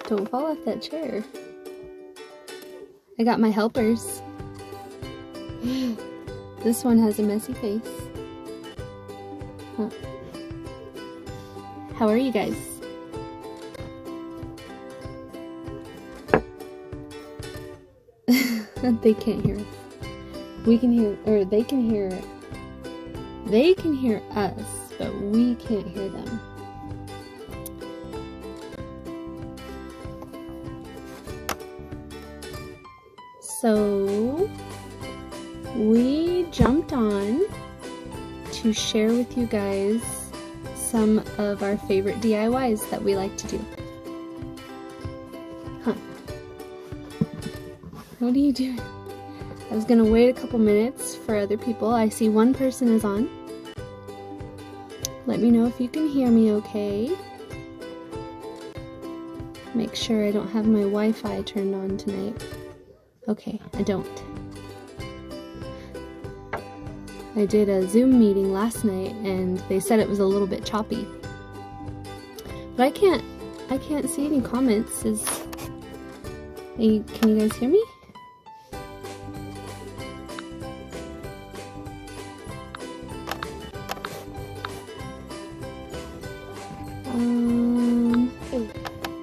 Don't fall off that chair. I got my helpers. This one has a messy face. Huh. How are you guys? They can't hear us. We can hear, or they can hear it. They can hear us, but we can't hear them. So we jumped on to share with you guys some of our favorite DIYs that we like to do. Huh. What are you doing? I was gonna wait a couple minutes for other people. I see one person is on. Let me know if you can hear me okay. Make sure I don't have my Wi-Fi turned on tonight. Okay, I don't. I did a Zoom meeting last night and they said it was a little bit choppy. But I can't see any comments. Can you guys hear me?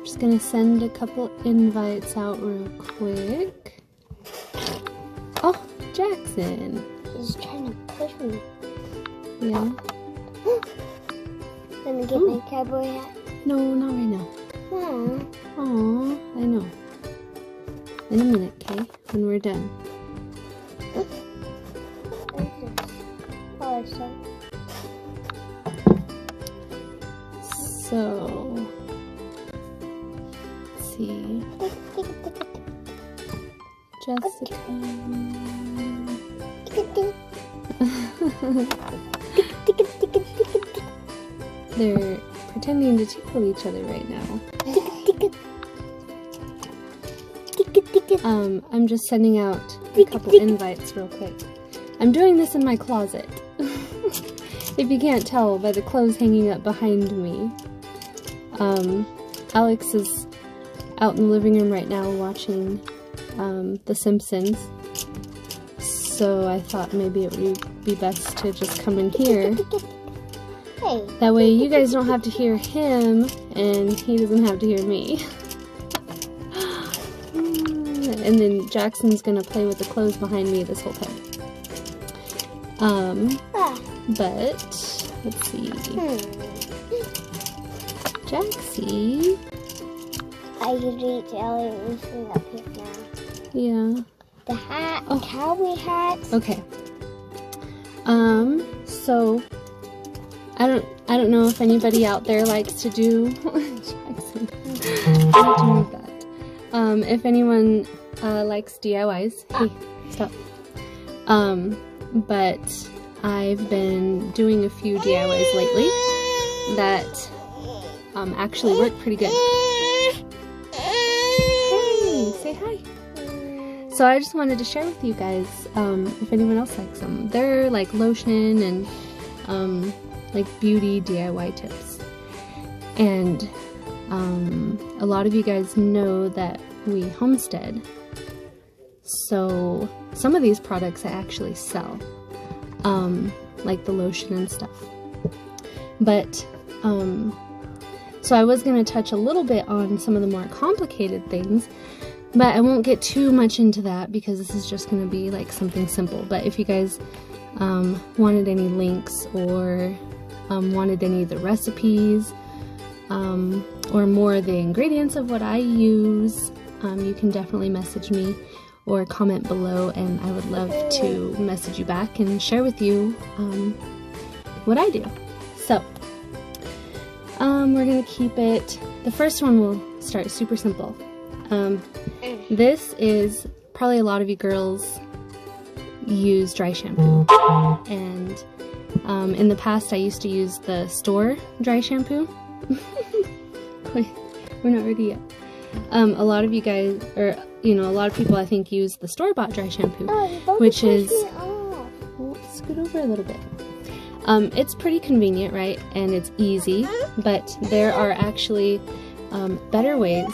Just gonna send a couple invites out real quick. Oh, Jackson. He's trying to push me. Yeah. Let me get my cowboy hat. No, not right now. Aww. Aw, I know. In a minute, okay? When we're done. So, let's see. Jessica. They're pretending to tickle each other right now. I'm just sending out a couple invites real quick. I'm doing this in my closet. If you can't tell by the clothes hanging up behind me. Alex is out in the living room right now watching The Simpsons. So I thought maybe it would be best to just come in here. That way you guys don't have to hear him and he doesn't have to hear me. And then Jackson's gonna play with the clothes behind me this whole time. But let's see. Jaxie. I could reach Ellie's thing up here now. Yeah. The hat, cowboy hat. Okay. So I don't know if anybody out there likes to do Jackson. I have to move that. If anyone likes DIYs, hey, stop. But I've been doing a few DIYs lately that actually work pretty good. Hey, say hi. So I just wanted to share with you guys if anyone else likes them. They're like lotion and like beauty DIY tips. And a lot of you guys know that we homestead. So some of these products I actually sell, like the lotion and stuff. But so I was going to touch a little bit on some of the more complicated things, but I won't get too much into that because this is just going to be like something simple. But if you guys wanted any links or wanted any of the recipes or more of the ingredients of what I use, you can definitely message me or comment below, and I would love to message you back and share with you what I do. So we're gonna keep it, the first one will start super simple. This is probably a lot of you girls use dry shampoo, and in the past I used to use the store dry shampoo. Wait, we're not ready yet. A lot of you guys, or a lot of people I think use the store-bought dry shampoo, which is, scoot over a little bit, It's pretty convenient, right? And it's easy, but there are actually better ways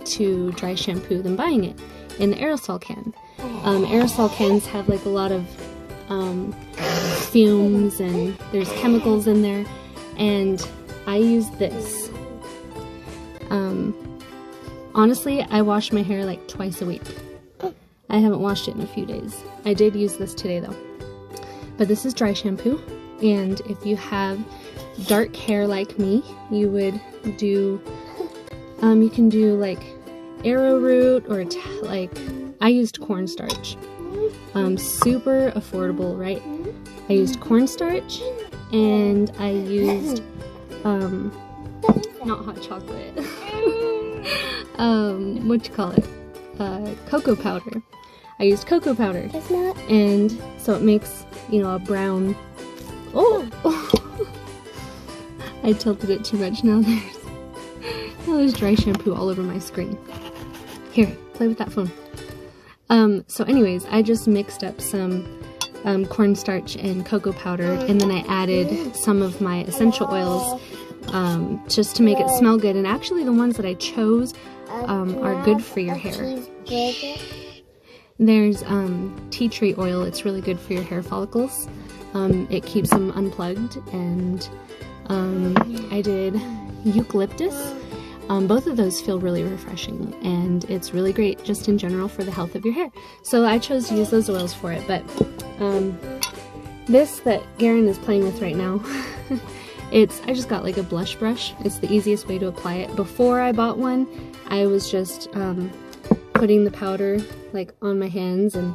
to dry shampoo than buying it in the aerosol can. Aerosol cans have like a lot of fumes and there's chemicals in there, and I use this. Honestly, I wash my hair like twice a week. I haven't washed it in a few days. I did use this today though. But this is dry shampoo, and if you have dark hair like me, you would do, you can do like arrowroot or like, I used cornstarch. Super affordable, right? I used cornstarch and I used, not hot chocolate, what you call it? Cocoa powder. I used cocoa powder. And so it makes, you know, a brown, oh! I tilted it too much, now there's dry shampoo all over my screen. Here, play with that phone. So anyways, I just mixed up some cornstarch and cocoa powder, and then I added some of my essential oils just to make it smell good. And actually the ones that I chose are good for your hair. There's tea tree oil. It's really good for your hair follicles. It keeps them unplugged, and I did eucalyptus. Both of those feel really refreshing, and it's really great just in general for the health of your hair. So I chose to use those oils for it, but this that Garen is playing with right now, I just got like a blush brush. It's the easiest way to apply it. Before I bought one, I was just putting the powder like on my hands and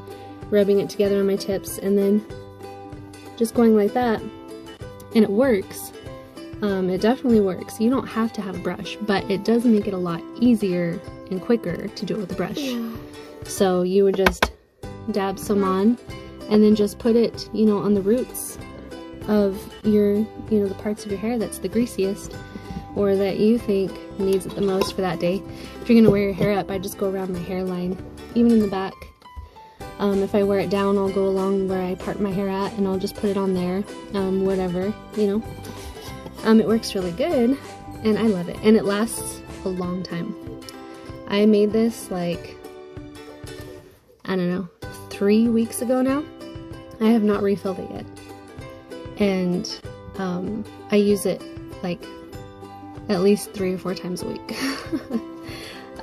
rubbing it together on my tips, and then just going like that, and it works. It definitely works. You don't have to have a brush, but it does make it a lot easier and quicker to do it with a brush. Yeah. So you would just dab some on, and then just put it, you know, on the roots of your, you know, the parts of your hair that's the greasiest, or that you think needs it the most for that day. If you're gonna wear your hair up, I just go around my hairline, even in the back. If I wear it down, I'll go along where I part my hair at, and I'll just put it on there, whatever, you know. It works really good, and I love it, and it lasts a long time. I made this like, I don't know, 3 weeks ago now. I have not refilled it yet, and I use it like at least 3 or 4 times a week.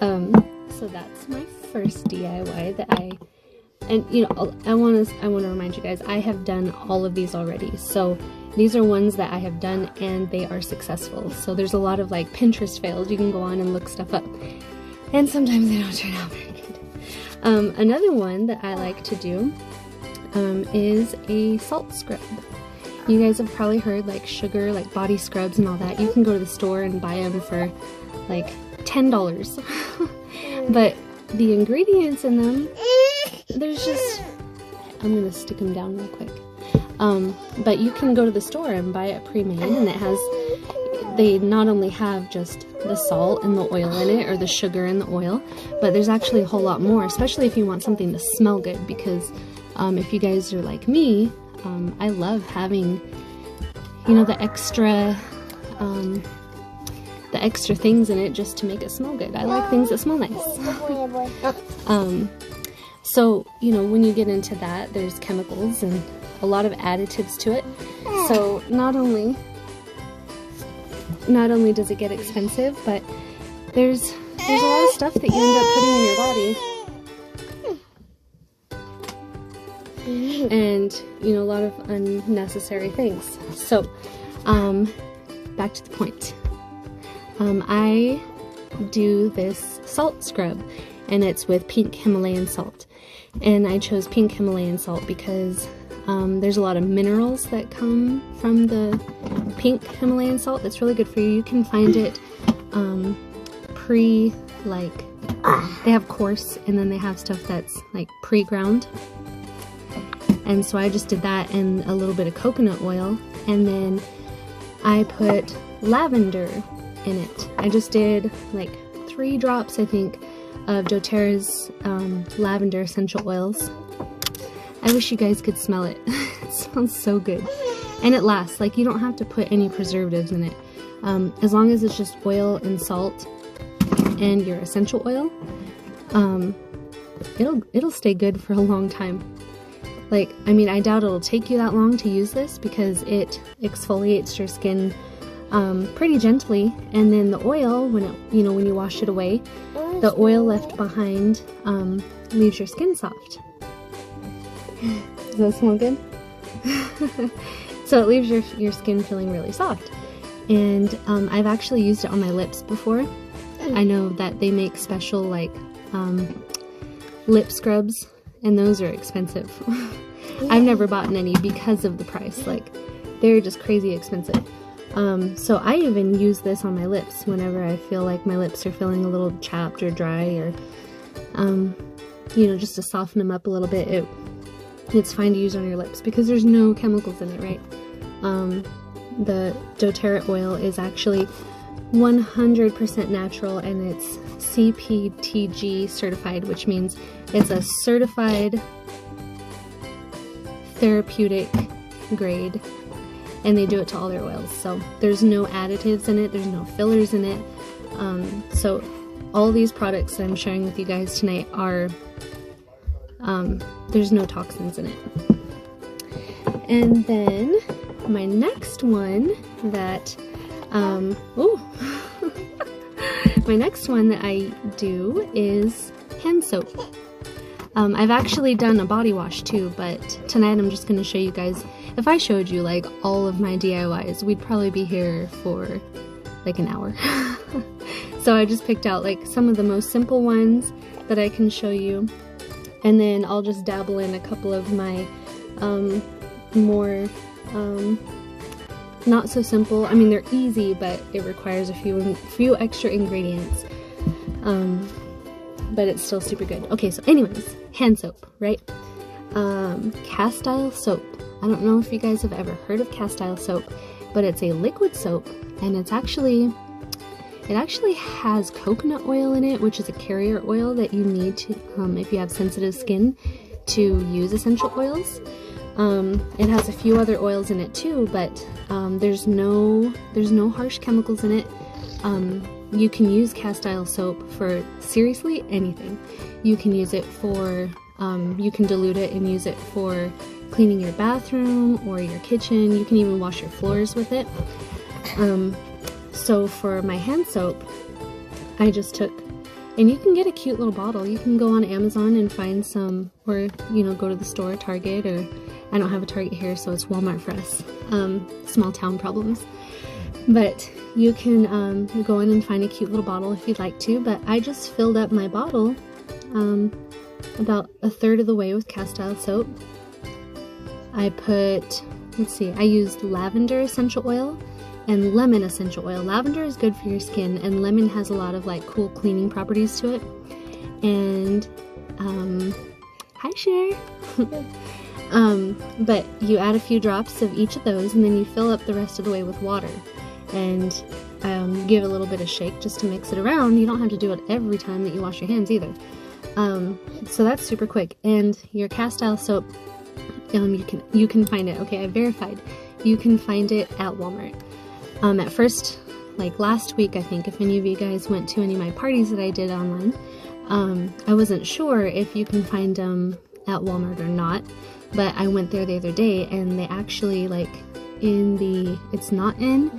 So that's my first DIY that and you know, I want to remind you guys, I have done all of these already. So these are ones that I have done and they are successful. So there's a lot of like Pinterest fails. You can go on and look stuff up, and sometimes they don't turn out very good. Another one that I like to do is a salt scrub. You guys have probably heard like sugar, like body scrubs and all that. You can go to the store and buy them for like $10. But the ingredients in them, there's just, I'm gonna stick them down real quick. But you can go to the store and buy it pre-made, and it has, they not only have just the salt and the oil in it, or the sugar and the oil, but there's actually a whole lot more, especially if you want something to smell good, because if you guys are like me, I love having, you know, the extra things in it just to make it smell good. I like things that smell nice. So, you know, when you get into that, there's chemicals and a lot of additives to it. So not only does it get expensive, but there's a lot of stuff that you end up putting in your body. And, you know, a lot of unnecessary things. So, back to the point. I do this salt scrub, and it's with pink Himalayan salt. And I chose pink Himalayan salt because there's a lot of minerals that come from the pink Himalayan salt that's really good for you. You can find it they have coarse, and then they have stuff that's like pre-ground. And so I just did that and a little bit of coconut oil, and then I put lavender in it. I just did like 3 drops, I think, of doTERRA's lavender essential oils. I wish you guys could smell it. It smells so good. and it lasts. Like, you don't have to put any preservatives in it. As long as it's just oil and salt and your essential oil, it'll stay good for a long time. Like, I mean, I doubt it'll take you that long to use this because it exfoliates your skin pretty gently, and then the oil, when when you wash it away, the oil left behind leaves your skin soft. Does that smell good? So it leaves your skin feeling really soft. And I've actually used it on my lips before. I know that they make special like lip scrubs, and those are expensive. I've never bought any because of the price. Like, they're just crazy expensive. So I even use this on my lips whenever I feel like my lips are feeling a little chapped or dry, or just to soften them up a little bit. It's fine to use on your lips because there's no chemicals in it, right? The doTERRA oil is actually 100% natural, and it's CTPG certified, which means it's a certified therapeutic grade, and they do it to all their oils. So there's no additives in it, there's no fillers in it. So all these products that I'm sharing with you guys tonight are there's no toxins in it. And then my next one that my next one that I do is hand soap. I've actually done a body wash too, but tonight I'm just going to show you guys. If I showed you like all of my DIYs, we'd probably be here for like an hour. So I just picked out like some of the most simple ones that I can show you, and then I'll just dabble in a couple of my more not so simple. I mean, they're easy, but it requires a few extra ingredients. But it's still super good. Okay, so anyways, hand soap, right? Castile soap. I don't know if you guys have ever heard of castile soap, but it's a liquid soap, and it actually has coconut oil in it, which is a carrier oil that you need to, if you have sensitive skin, to use essential oils. It has a few other oils in it too, but there's no harsh chemicals in it. You can use castile soap for seriously anything. You can use it for, you can dilute it and use it for cleaning your bathroom or your kitchen. You can even wash your floors with it. So for my hand soap, I just took, and you can get a cute little bottle. You can go on Amazon and find some, or go to the store, Target, or I don't have a Target here, so it's Walmart for us. Small town problems. But you can go in and find a cute little bottle if you'd like to, but I just filled up my bottle about a third of the way with castile soap. I put, I used lavender essential oil and lemon essential oil. Lavender is good for your skin, and lemon has a lot of like cool cleaning properties to it. And hi Cher. But you add a few drops of each of those, and then you fill up the rest of the way with water, and give it a little bit of shake just to mix it around. You don't have to do it every time that you wash your hands either. So that's super quick. And your castile soap, you can find it. Okay, I verified. You can find it at Walmart. At first, like last week, I think, if any of you guys went to any of my parties that I did online, I wasn't sure if you can find them at Walmart or not, but I went there the other day, and they actually, like, it's not in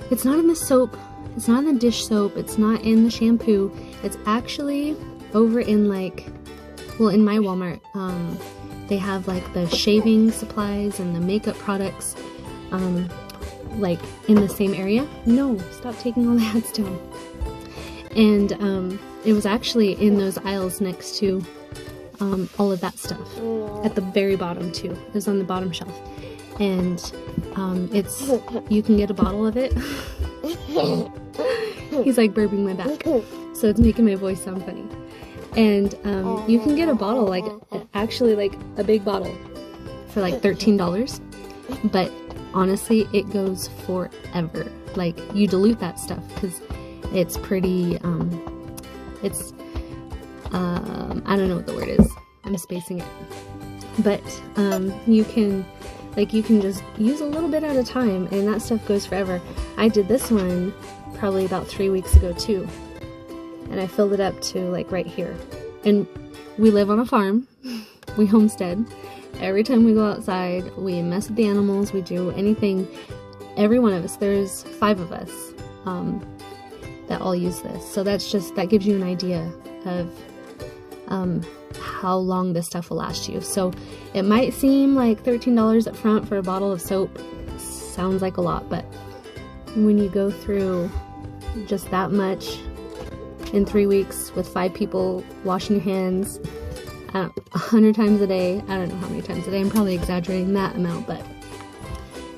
the soap, it's not in the dish soap, it's not in the shampoo, it's actually over in, like, well, in my Walmart, they have like the shaving supplies and the makeup products, like in the same area. No, stop taking all the ads down. And it was actually in those aisles next to all of that stuff at the very bottom too. It was on the bottom shelf, and you can get a bottle of it. He's like burping my back, so it's making my voice sound funny. And you can get a bottle, like actually like a big bottle, for like $13, but honestly it goes forever. Like, you dilute that stuff because it's pretty I don't know what the word is, I'm spacing it, but you can Like, you can just use a little bit at a time, and that stuff goes forever. I did this one probably about 3 weeks ago too, and I filled it up to like right here. And we live on a farm. We homestead. Every time we go outside, we mess with the animals, we do anything. Every one of us, there's 5 of us that all use this. So that gives you an idea of how long this stuff will last you. So it might seem like $13 up front for a bottle of soap. Sounds like a lot, but when you go through just that much in 3 weeks with 5 people washing your hands 100 times a day, I don't know how many times a day, I'm probably exaggerating that amount, but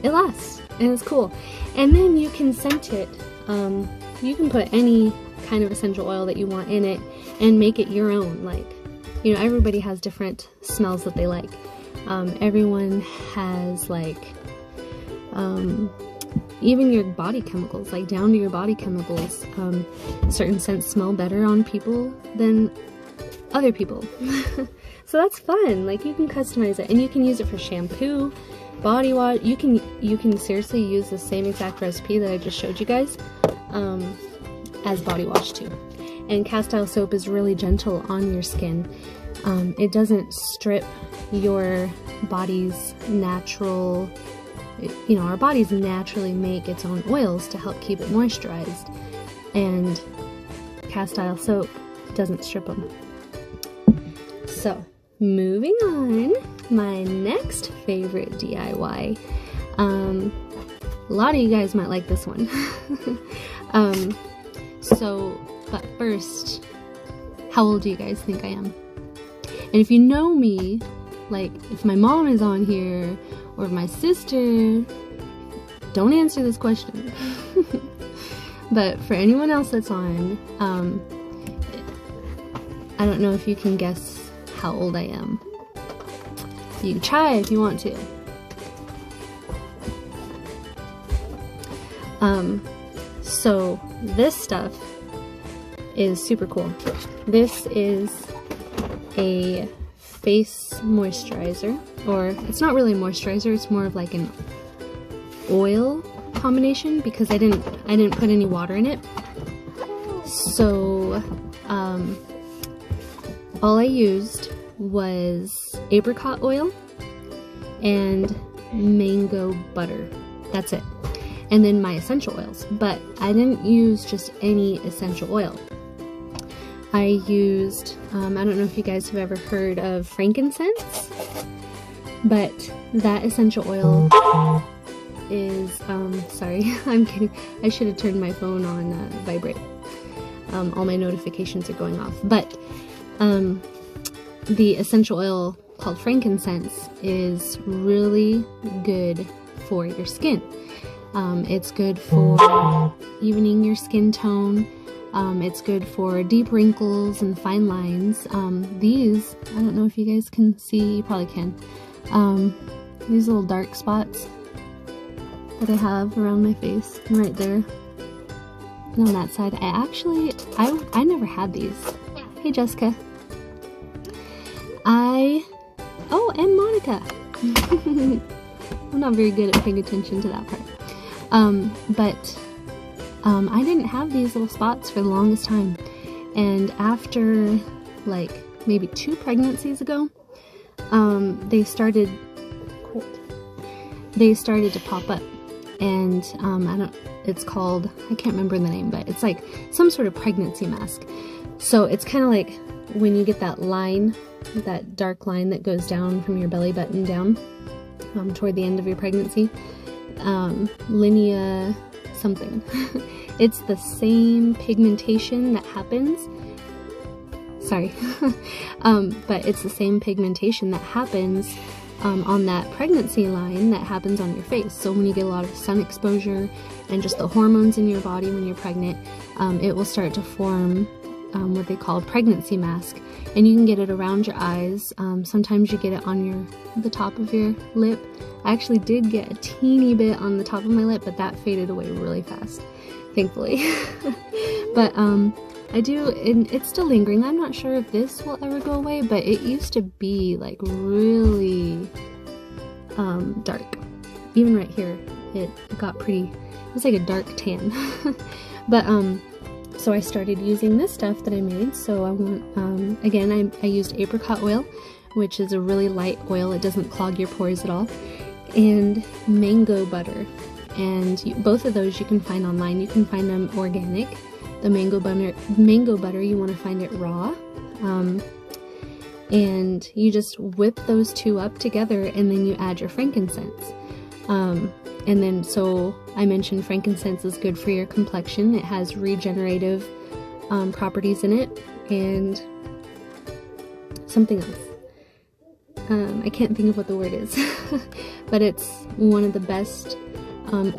it lasts and it's cool. And then you can scent it. You can put any kind of essential oil that you want in it and make it your own. Like, you know, everybody has different smells that they like. Everyone has like even your body chemicals, like down to your body chemicals. Certain scents smell better on people than other people. So that's fun. Like, you can customize it, and you can use it for shampoo, body wash. You can seriously use the same exact recipe that I just showed you guys as body wash too. And cast iron soap is really gentle on your skin. It doesn't strip your body's natural, you know, our bodies naturally make its own oils to help keep it moisturized, and cast iron soap doesn't strip them. So, moving on, my next favorite DIY. A lot of you guys might like this one. But first, how old do you guys think I am? And if you know me, like if my mom is on here, or my sister, don't answer this question. But for anyone else that's on, I don't know if you can guess how old I am. You can try if you want to. So this stuff is super cool. This is a face moisturizer, or it's not really a moisturizer, it's more of like an oil combination, because I didn't put any water in it. So all I used was apricot oil and mango butter. That's it. And then my essential oils, but I didn't use just any essential oil. I used, I don't know if you guys have ever heard of frankincense, but that essential oil is, sorry, I'm kidding. I should have turned my phone on vibrate. All my notifications are going off. But the essential oil called frankincense is really good for your skin. It's good for evening your skin tone. It's good for deep wrinkles and fine lines. These, I don't know if you guys can see, you probably can. These little dark spots that I have around my face, right there, and on that side. I never had these. Hey Jessica. Oh, and Monica. I'm not very good at paying attention to that part. But I didn't have these little spots for the longest time, and after like maybe 2 pregnancies ago, they started to pop up, and it's called, I can't remember the name, but it's like some sort of pregnancy mask. So it's kind of like when you get that line, that dark line that goes down from your belly button down toward the end of your pregnancy. Linea something. It's the same pigmentation that happens. Sorry. But it's the same pigmentation that happens on that pregnancy line that happens on your face. So when you get a lot of sun exposure and just the hormones in your body when you're pregnant, it will start to form what they call a pregnancy mask. And you can get it around your eyes. Sometimes you get it on the top of your lip. I actually did get a teeny bit on the top of my lip, but that faded away really fast, thankfully. But I do, and it's still lingering. I'm not sure if this will ever go away, but it used to be like really dark. Even right here, it got pretty, it was like a dark tan. But so I started using this stuff that I made. So I want, again, I used apricot oil, which is a really light oil. It doesn't clog your pores at all. And mango butter. And both of those you can find online. You can find them organic. The mango butter, you want to find it raw. And you just whip those two up together, and then you add your frankincense. And then, so I mentioned frankincense is good for your complexion. It has regenerative properties in it, and something else. I can't think of what the word is, but it's one of the best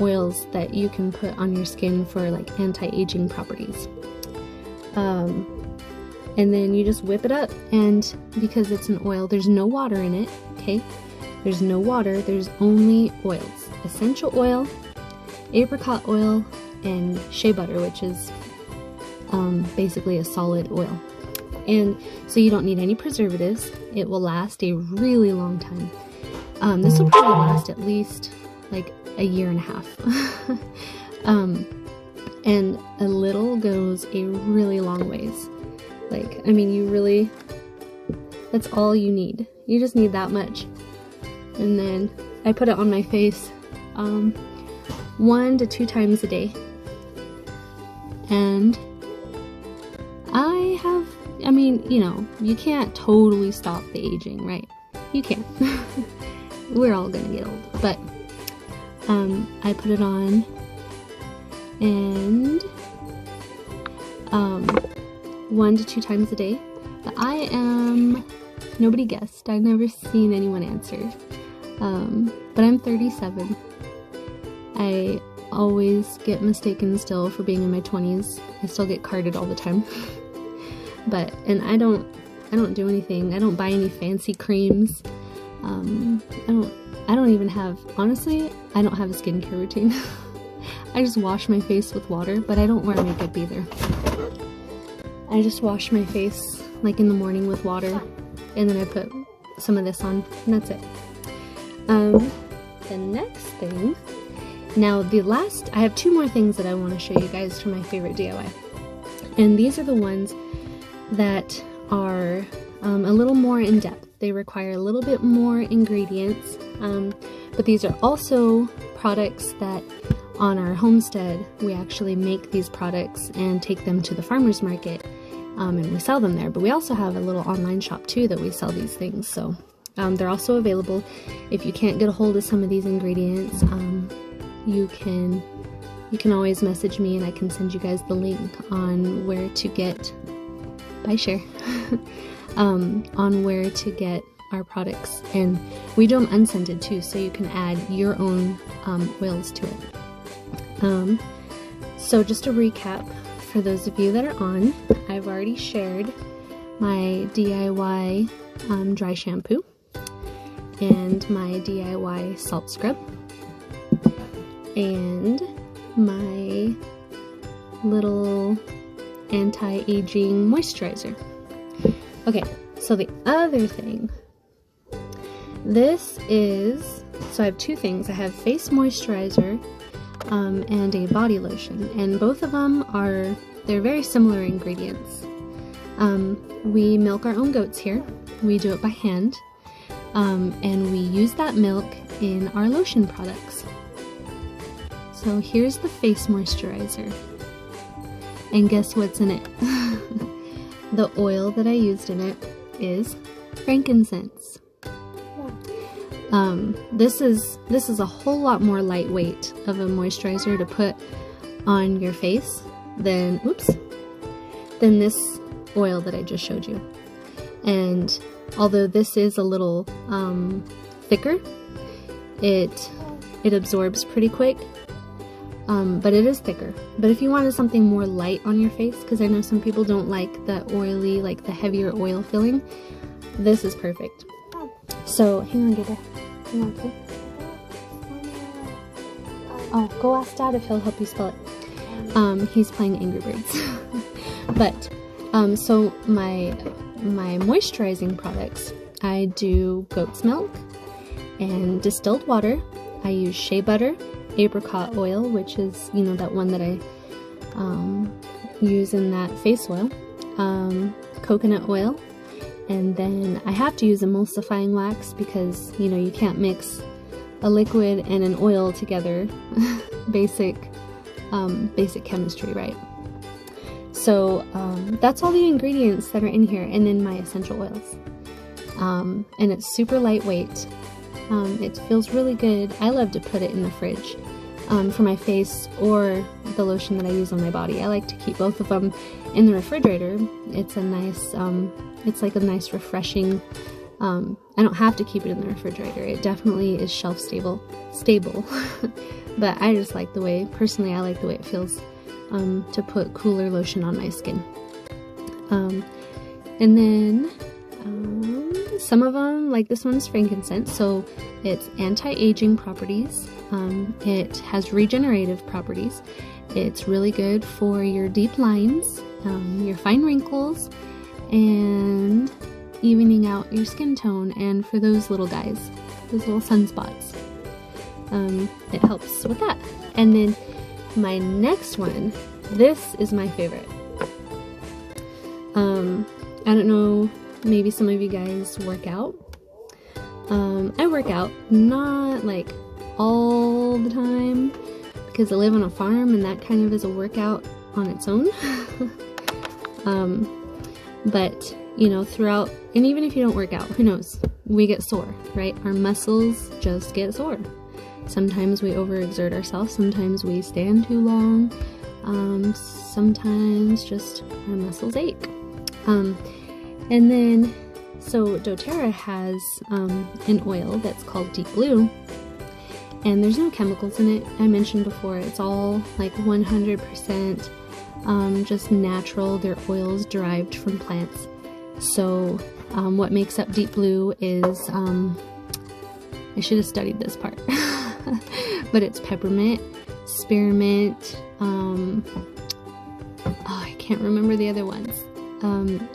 oils that you can put on your skin for like anti-aging properties. And then you just whip it up, and because it's an oil, there's no water in it, okay? There's no water, there's only oils. Essential oil, apricot oil, and shea butter, which is basically a solid oil. And so you don't need any preservatives. It will last a really long time. This will probably last at least like a year and a half. And a little goes a really long ways. Like, I mean, you really, that's all you need. You just need that much. And then I put it on my face 1 to 2 times a day. And I mean, you know, you can't totally stop the aging, right? You can't. We're all gonna get old. But I put it on, and 1 to 2 times a day. But I am, nobody guessed. I've never seen anyone answer. But I'm 37. I always get mistaken still for being in my 20s. I still get carded all the time. And I don't do anything. I don't buy any fancy creams. I don't even have, honestly, I don't have a skincare routine. I just wash my face with water, but I don't wear makeup either. I just wash my face like in the morning with water, and then I put some of this on, and that's it. The next thing, now I have 2 more things that I want to show you guys from my favorite DIY. And these are the ones that are a little more in depth. They require a little bit more ingredients, but these are also products that on our homestead we actually make these products and take them to the farmer's market, and we sell them there. But we also have a little online shop too that we sell these things, so they're also available. If you can't get a hold of some of these ingredients, you can always message me and I can send you guys the link on where to get on where to get our products. And we do them unscented too, so you can add your own oils to it. So just a recap for those of you that are on, I've already shared my DIY dry shampoo and my DIY salt scrub and my little anti-aging moisturizer. Okay, so the other thing, so I have 2 things. I have face moisturizer and a body lotion, and both of them they're very similar ingredients. We milk our own goats here. We do it by hand, and we use that milk in our lotion products. So here's the face moisturizer, and guess what's in it? The oil that I used in it is frankincense. This is a whole lot more lightweight of a moisturizer to put on your face than this oil that I just showed you. And although this is a little thicker, it absorbs pretty quick, but it is thicker. But if you wanted something more light on your face, because I know some people don't like the oily, like the heavier oil feeling, this is perfect. So hang on, Gabriel. Hang on, okay? Oh, go ask Dad if he'll help you spell it. He's playing Angry Birds. But so my moisturizing products, I do goat's milk and distilled water. I use shea butter, apricot oil, which is, you know, that one that I use in that face oil, coconut oil, and then I have to use emulsifying wax because, you know, you can't mix a liquid and an oil together. basic chemistry, right? So that's all the ingredients that are in here, and then my essential oils. And it's super lightweight. It feels really good. I love to put it in the fridge for my face or the lotion that I use on my body. I like to keep both of them in the refrigerator. It's a nice, it's like a nice refreshing, I don't have to keep it in the refrigerator. It definitely is shelf stable, but I just like the way, personally, I like the way it feels to put cooler lotion on my skin. And then some of them, like this one's frankincense, so it's anti-aging properties. It has regenerative properties. It's really good for your deep lines, your fine wrinkles, and evening out your skin tone, and for those little guys, those little sunspots. It helps with that. And then my next one, this is my favorite. I don't know, maybe some of you guys work out. I work out, not like all the time, because I live on a farm and that kind of is a workout on its own. But, you know, throughout, and even if you don't work out, who knows, we get sore, right? Our muscles just get sore. Sometimes we overexert ourselves, sometimes we stand too long, sometimes just our muscles ache. And then, so doTERRA has an oil that's called Deep Blue, and there's no chemicals in it. I mentioned before, it's all like 100% just natural. They're oils derived from plants. So what makes up Deep Blue is, I should have studied this part, but it's peppermint, spearmint, I can't remember the other ones.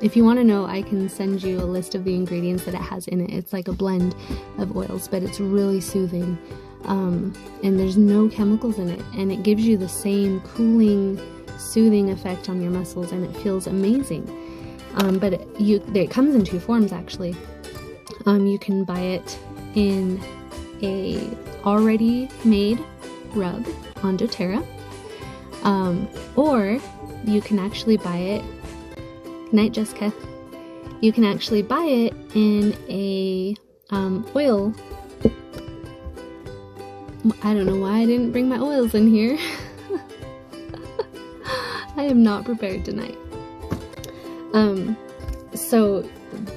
If you want to know, I can send you a list of the ingredients that it has in it. It's like a blend of oils, but it's really soothing. And there's no chemicals in it, and it gives you the same cooling, soothing effect on your muscles, and it feels amazing. But it comes in two forms, actually. You can buy it in a already made rub on doTERRA, or you can actually buy it. Good night, Jessica. You can actually buy it in a oil. I don't know why I didn't bring my oils in here. I am not prepared tonight. So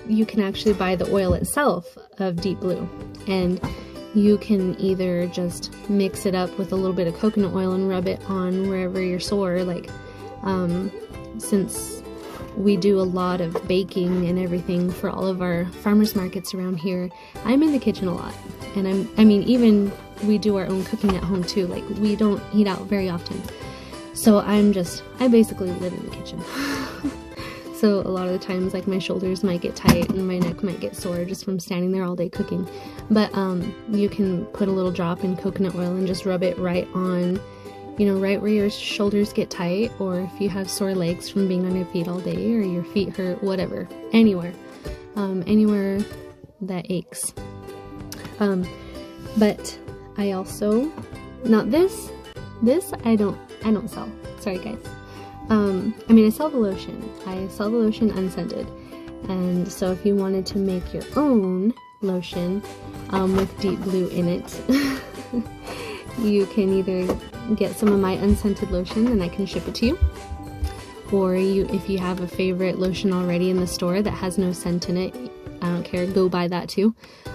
you can actually buy the oil itself of Deep Blue, and you can either just mix it up with a little bit of coconut oil and rub it on wherever you're sore, like since we do a lot of baking and everything for all of our farmers markets around here, I'm in the kitchen a lot, and I mean even we do our own cooking at home too, like we don't eat out very often. So I basically live in the kitchen. So a lot of the times, like, my shoulders might get tight and my neck might get sore just from standing there all day cooking. But you can put a little drop in coconut oil and just rub it right on, you know, right where your shoulders get tight, or if you have sore legs from being on your feet all day, or your feet hurt, whatever, anywhere that aches. But I also, not this I don't sell. Sorry guys. I mean, I sell the lotion. I sell the lotion unscented. And so if you wanted to make your own lotion with Deep Blue in it, you can either get some of my unscented lotion and I can ship it to you. Or if you have a favorite lotion already in the store that has no scent in it, I don't care, go buy that too.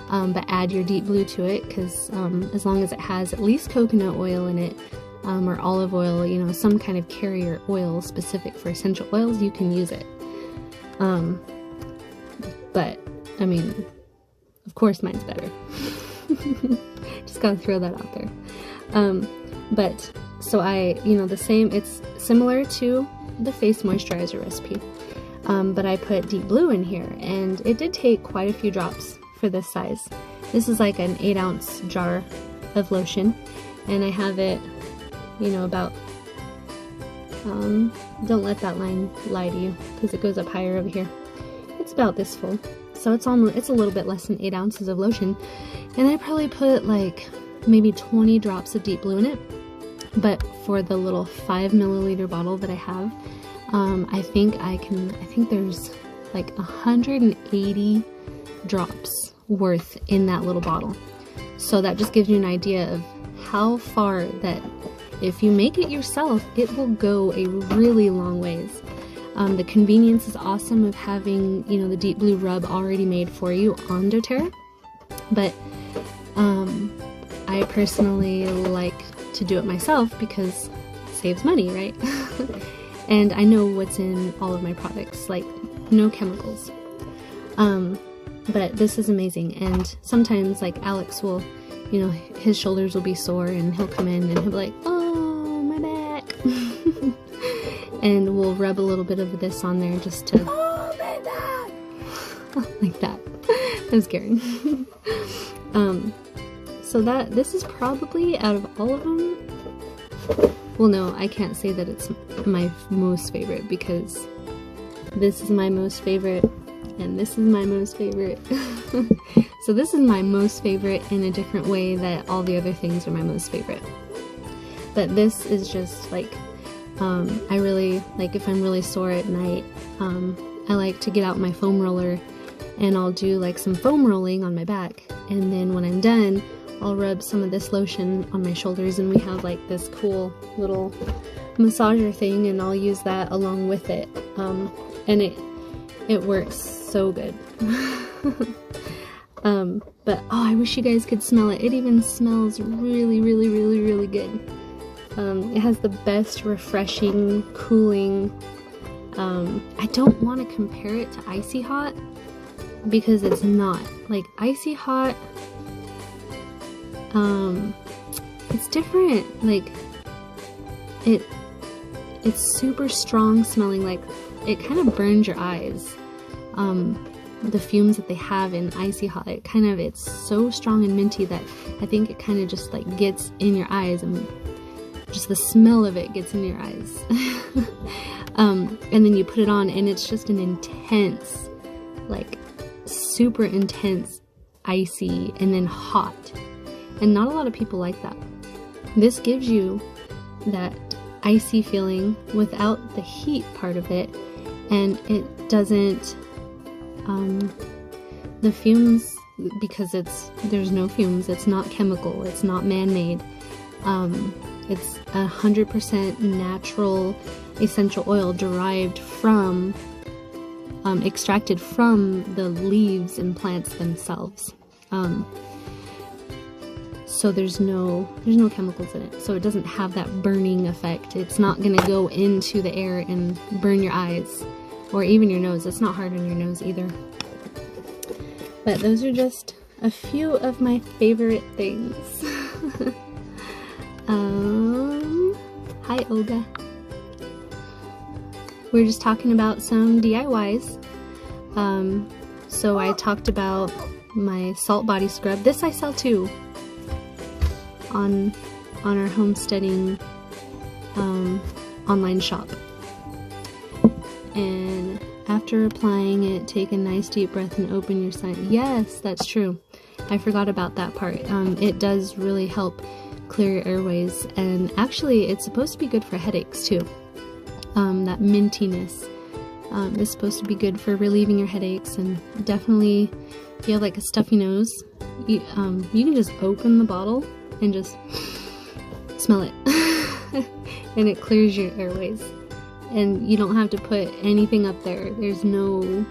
But add your Deep Blue to it, because as long as it has at least coconut oil in it, or olive oil, you know, some kind of carrier oil specific for essential oils, you can use it. But, I mean, of course mine's better. Just gotta throw that out there. But, so it's similar to the face moisturizer recipe. But I put Deep Blue in here, and it did take quite a few drops for this size. This is like an 8-ounce jar of lotion, and I have it, you know, about, don't let that line lie to you, because it goes up higher over here. It's about this full, so it's a little bit less than 8 ounces of lotion, and I probably put like maybe 20 drops of Deep Blue in it. But for the little 5 milliliter bottle that I have, I think there's like 180 drops worth in that little bottle. So that just gives you an idea of how far that if you make it yourself, it will go a really long ways. The convenience is awesome of having, you know, the Deep Blue rub already made for you on doTERRA, but I personally like to do it myself because it saves money, right? And I know what's in all of my products, like no chemicals. But this is amazing, and sometimes like Alex will, you know, his shoulders will be sore and he'll come in and he'll be like, oh, my back. And we'll rub a little bit of this on there just to, oh, my back. Like that. That was scary. So this is probably, out of all of them, well, no, I can't say that it's my most favorite, because this is my most favorite, and this is my most favorite. So this is my most favorite in a different way that all the other things are my most favorite. But this is just like, I really, like if I'm really sore at night, I like to get out my foam roller and I'll do like some foam rolling on my back, and then when I'm done, I'll rub some of this lotion on my shoulders, and we have like this cool little massager thing, and I'll use that along with it, and it works so good. But oh, I wish you guys could smell it. It even smells really, really, really, really good. It has the best refreshing, cooling, I don't want to compare it to Icy Hot, because it's not. Like Icy Hot, it's different. Like it's super strong smelling, like it kind of burns your eyes. The fumes that they have in Icy Hot, it's so strong and minty that I think it kind of just like gets in your eyes, and just the smell of it gets in your eyes. And then you put it on and it's just an intense, like super intense, icy, and then hot. And not a lot of people like that. This gives you that icy feeling without the heat part of it, and it doesn't, the fumes, because there's no fumes, it's not chemical, it's not man-made, it's 100% natural essential oil derived from, extracted from the leaves and plants themselves. So there's no chemicals in it, so it doesn't have that burning effect. It's not gonna go into the air and burn your eyes, or even your nose. It's not hard on your nose either. But those are just a few of my favorite things. Hi Olga. We're just talking about some DIYs. So I talked about my salt body scrub. This I sell too on our homesteading online shop. And after applying it, take a nice deep breath and open your sight. Yes, that's true. I forgot about that part. It does really help clear your airways, and actually it's supposed to be good for headaches too. That mintiness is supposed to be good for relieving your headaches, and definitely if you have like a stuffy nose, you can just open the bottle and just smell it. And it clears your airways, and you don't have to put anything up there. There's no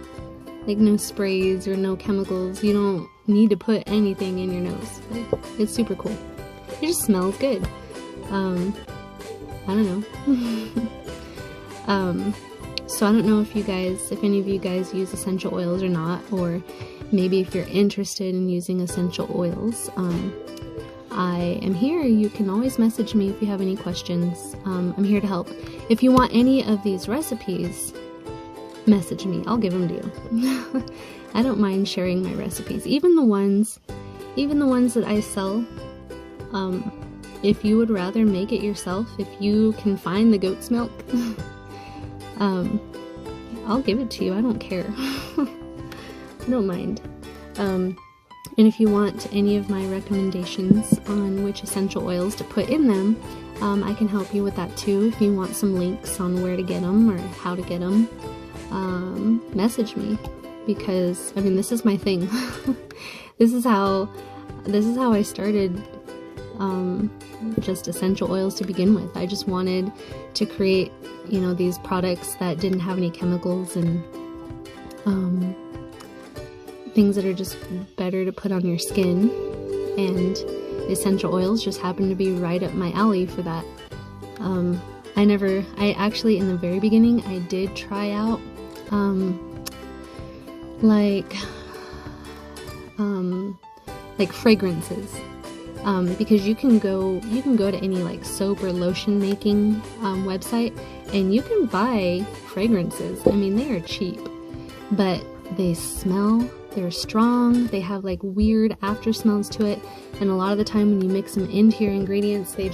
sprays or no chemicals. You don't need to put anything in your nose. It's super cool. It just smells good. I don't know. So I don't know if any of you guys use essential oils or not, or maybe if you're interested in using essential oils. I am here. You can always message me if you have any questions. I'm here to help. If you want any of these recipes, message me. I'll give them to you. I don't mind sharing my recipes, even the ones even the ones that I sell, if you would rather make it yourself, if you can find the goat's milk, I'll give it to you. I don't care. I don't mind. And if you want any of my recommendations on which essential oils to put in them, I can help you with that too. If you want some links on where to get them or how to get them, message me, because I mean, this is my thing. This is how I started just essential oils to begin with. I just wanted to create, you know, these products that didn't have any chemicals and things that are just better to put on your skin, and essential oils just happen to be right up my alley for that. I actually, in the very beginning, I did try out like fragrances, because you can go to any like soap or lotion making website, and you can buy fragrances. I mean, they are cheap, but they smell, they're strong, they have like weird after smells to it, and a lot of the time when you mix them into your ingredients, they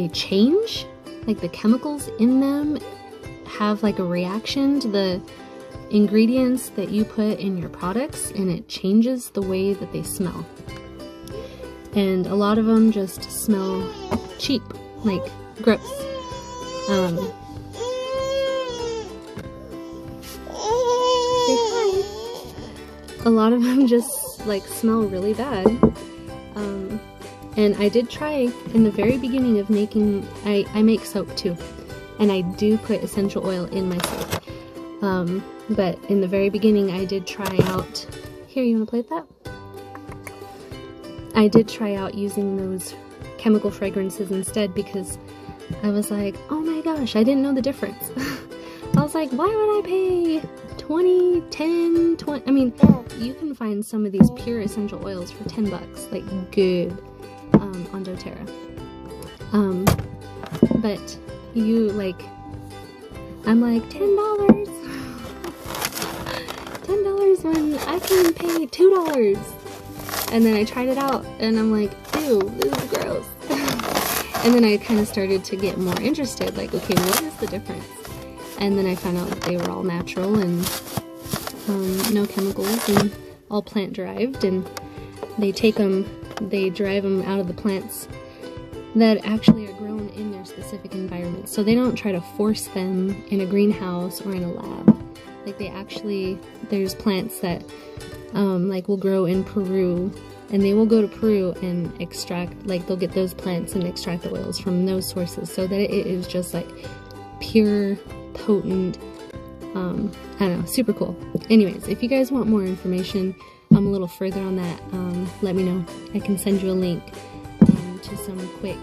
change, like the chemicals in them have like a reaction to the ingredients that you put in your products, and it changes the way that they smell. And a lot of them just smell cheap, like gross. A lot of them just like smell really bad. And I did try in the very beginning of making, I make soap too, and I do put essential oil in my soap. But in the very beginning I did try out, here, you want to play with that? I did try out using those chemical fragrances instead, because I was like, oh my gosh, I didn't know the difference. I was like, why would I pay 20, 10, 20, I mean, you can find some of these pure essential oils for 10 bucks, like good, on doTERRA. But you like, I'm like, $10? $10 when I can pay $2. And then I tried it out and I'm like, ew, this is gross. And then I kind of started to get more interested, like, okay, what is the difference? And then I found out that they were all natural and no chemicals and all plant derived, and they drive them out of the plants that actually are grown in their specific environment. So they don't try to force them in a greenhouse or in a lab. Like they actually, there's plants that like will grow in Peru, and they will go to Peru and extract, like they'll get those plants and extract the oils from those sources, so that it is just like pure, potent, I don't know, super cool. Anyways, if you guys want more information a little further on that, let me know. I can send you a link to some quick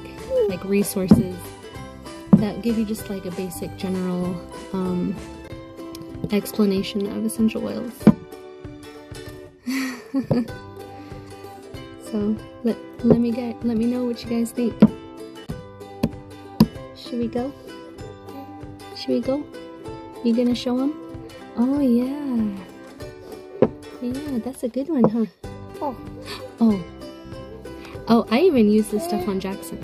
like resources that give you just like a basic general explanation of essential oils. So let me know what you guys think. Should we go? Should we go? You gonna show them? Oh yeah. Yeah, that's a good one, huh? Oh, I even use this stuff on Jackson.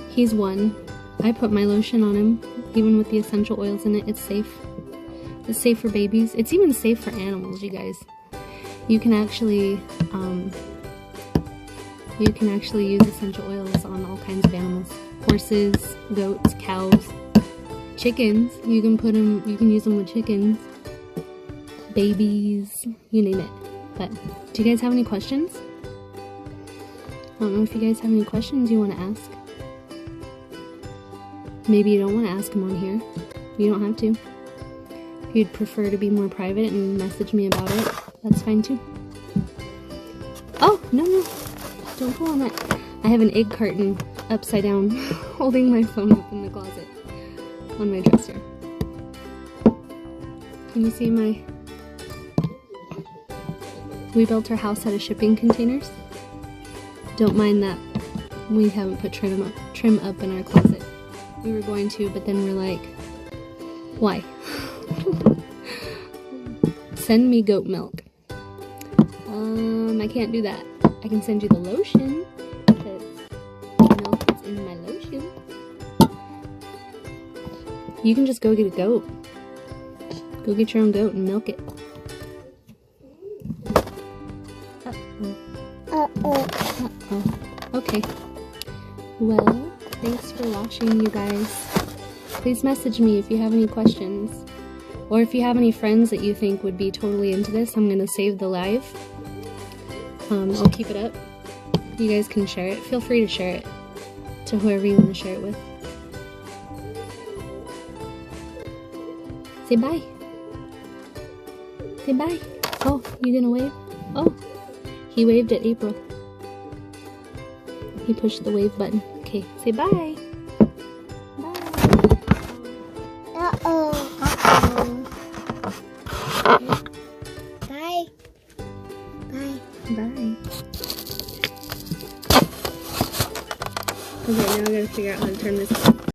He's one. I put my lotion on him, even with the essential oils in it. It's safe. It's safe for babies. It's even safe for animals, you guys. You can actually use essential oils on all kinds of animals. Horses, goats, cows, chickens. You can use them with chickens, babies, you name it. But do you guys have any questions? I don't know if you guys have any questions you want to ask. Maybe you don't want to ask them on here. You don't have to. If you'd prefer to be more private and message me about it, that's fine too. Oh, no, don't pull on that. I have an egg carton upside down, holding my phone up in the closet on my dresser. Can you see my... We built our house out of shipping containers. Don't mind that we haven't put trim up in our closet. We were going to, but then we're like, why? Send me goat milk. I can't do that. I can send you the lotion, because you know it's in my lotion. You can just go get a goat. Go get your own goat and milk it. Okay. Well, thanks for watching, you guys. Please message me if you have any questions. Or if you have any friends that you think would be totally into this, I'm going to save the live. I'll keep it up. You guys can share it. Feel free to share it to whoever you want to share it with. Say bye. Say bye. Oh, you gonna wave? Oh, he waved at April. He pushed the wave button. Okay, say bye. Bye. Bye. Bye. Bye. Okay, now I gotta figure out how to turn this on.